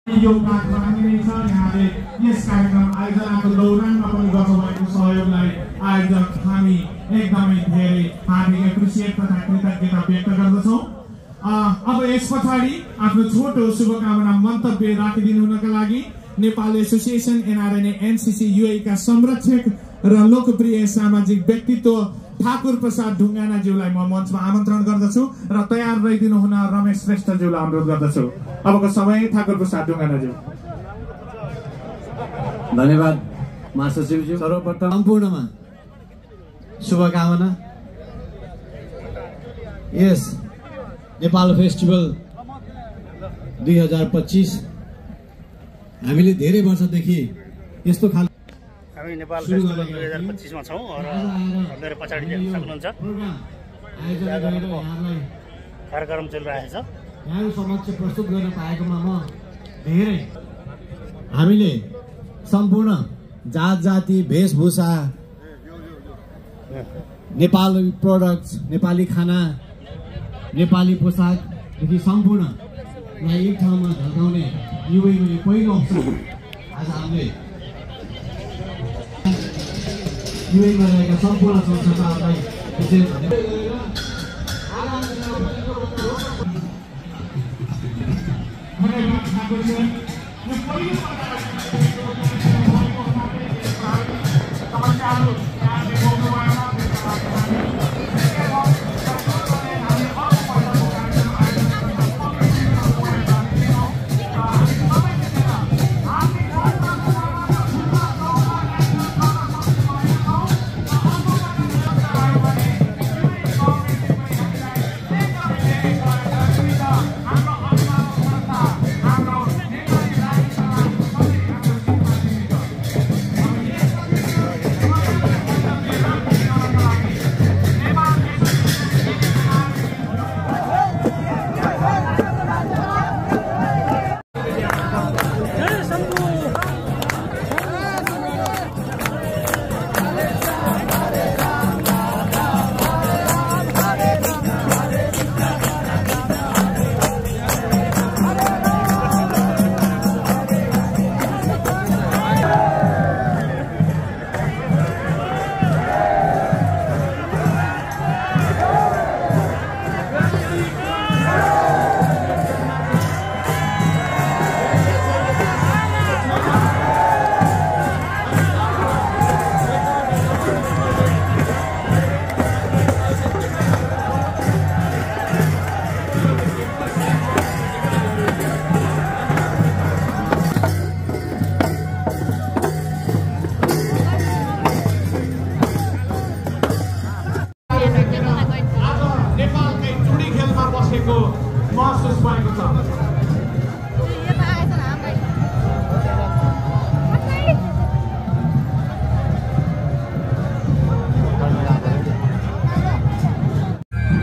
योगदान राखिनेछ। यहाँले यस कार्यक्रम आयोजनाको दौरानमा पनि गर्नुभएको सहयोगलाई आयोजक हामी एकदमै धेरै हार्दिक एप्रिसिएट तथा कृतज्ञता व्यक्त गर्दछौँ। अब यस पछाडि आफ्नो छोटो शुभकामना मन्तव्य राखिदिनु हुनका लागि नेपाल एसोसिएसन एनआरएनए एनसीसी युए का संरक्षक र लोकप्रिय सामाजिक व्यक्तित्व ठाकुर प्रसाद ढुङ्गानाज्यूलाई म मञ्चमा आमन्त्रण गर्दछु र तयार रहिदिनु हुन रमेश श्रेष्ठज्यूलाई अनुरोध गर्दछु। अबको समय ठाकुर प्रसाद ढुङ्गानाज्यू। धन्यवाद महासचिवज्यू। सर्वप्रथम सम्पूर्णमा शुभकामना। यस नेपाल फेस्टिभल 2025 हामीले धेरै वर्षदेखि यस्तो खालको हामी नेपाल फेस्टिभल 2025 मा छौं र मेरो पछाडि देख्न सक्नुहुन्छ कार्यक्रम चलिरहेको छ। यहाँहरु समक्ष प्रस्तुत गर्न पाएकोमा म धेरै हामीले सम्पूर्ण जात जाति भेषभूषा नेपाली प्रोडक्ट्स नेपाली खाना नेपाली पोसाकदेखि सम्पूर्णलाई एक ठाउँमा झल्काउने युएमा पहिलो अवसर आज हामीले युएमा रहेका सम्पूर्ण संस्थाहरूलाई विशेष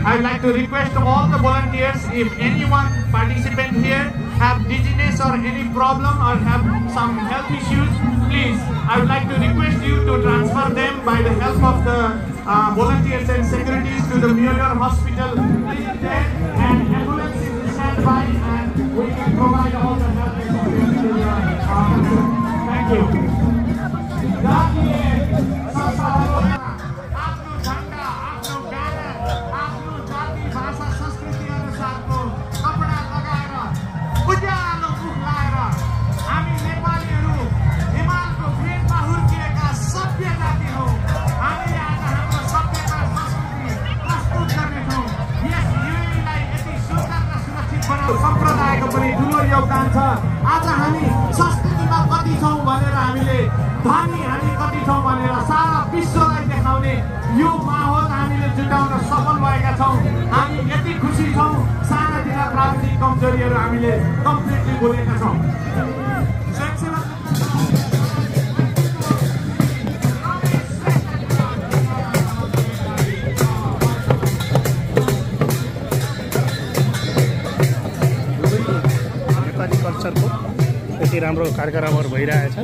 I'd like to request all the volunteers, if anyone participant here have dizziness or any problem or have some health issues, please, I would like to request you to transfer them by the help of the volunteers and securities to the Mueller Hospital. Please there, and ambulance is standby, and we can provide all the help necessary to the thank you. सम्प्रदायको पनि ठुलो योगदान छ। आज हामी संस्कृतिमा कति छौँ भनेर हामीले धनी हामी कति छौँ भनेर सारा विश्वलाई देखाउने यो माहौल हामीले जुटाउन सफल भएका छौँ। हामी यति खुसी छौँ, सानातिना प्राविधिक कमजोरीहरू हामीले कम्प्लिटली बोलेका छौँ। कल्चरको यति राम्रो कार्यक्रमहरू भइरहेछ।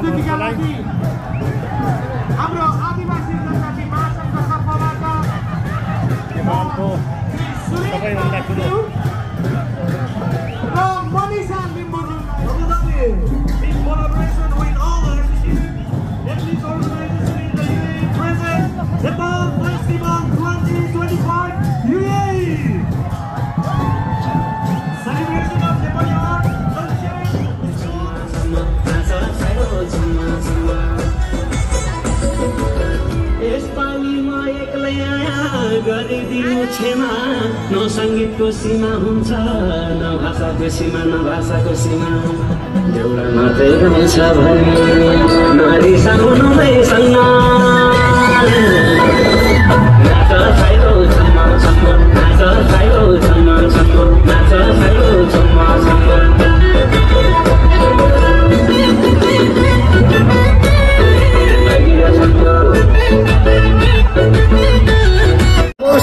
अतिथिका लागि हाम्रो आदिवासी जनजाति महासङ्घ सर्पबाट नेपालको सबैभन्दा ठुलो र Manisha लिम्बुलाई in collaboration with all the ethnic organizations in the UAE present Nepal Festival 2025 UAE. Celebration of Nepali art, यसपालिमा एक्लै आया गरिदिनु क्षमा न सङ्गीतको सीमा हुन्छ न भाषाको सीमा न भाषाको सीमा एउटा मात्रै रहन्छ भने नारी साउनुमै सङ्ग नाच खाइलो छम्मा छम्मा नाच खाइलो छम्मा छम्मा नाच खाइलो छम्मा छम्मा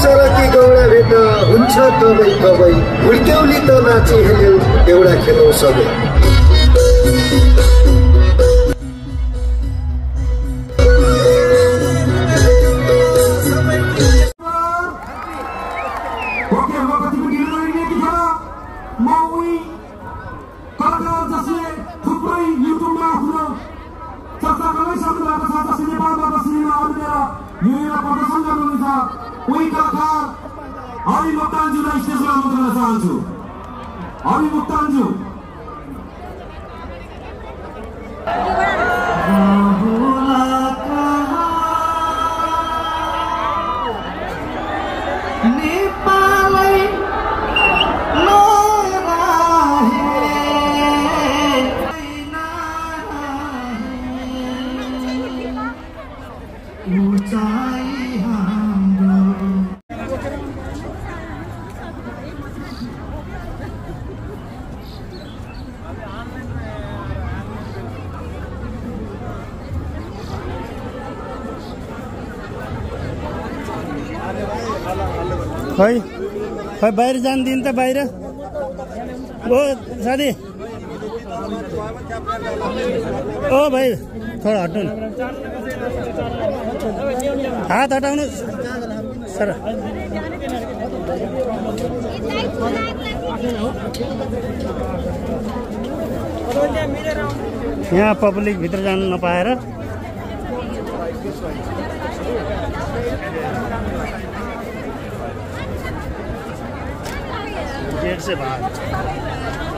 सरकी गौडा भेट्न हुन्छ कबै कबै हुर्क्यौली त नाची हेल्यौ एउटा खेलौँ सबै उही कलाकार हरि मुक्तानज्यूलाई स्टेजमा आउन चाहन्छु। हरि मुक्तानज्यू खै खै बाहिर जान दिन त बाहिर ओ साथी ओ भाइ थोडा हट्नु न हात हटाउनु सर यहाँ पब्लिक भित्र जान नपाएर गेट से बाहर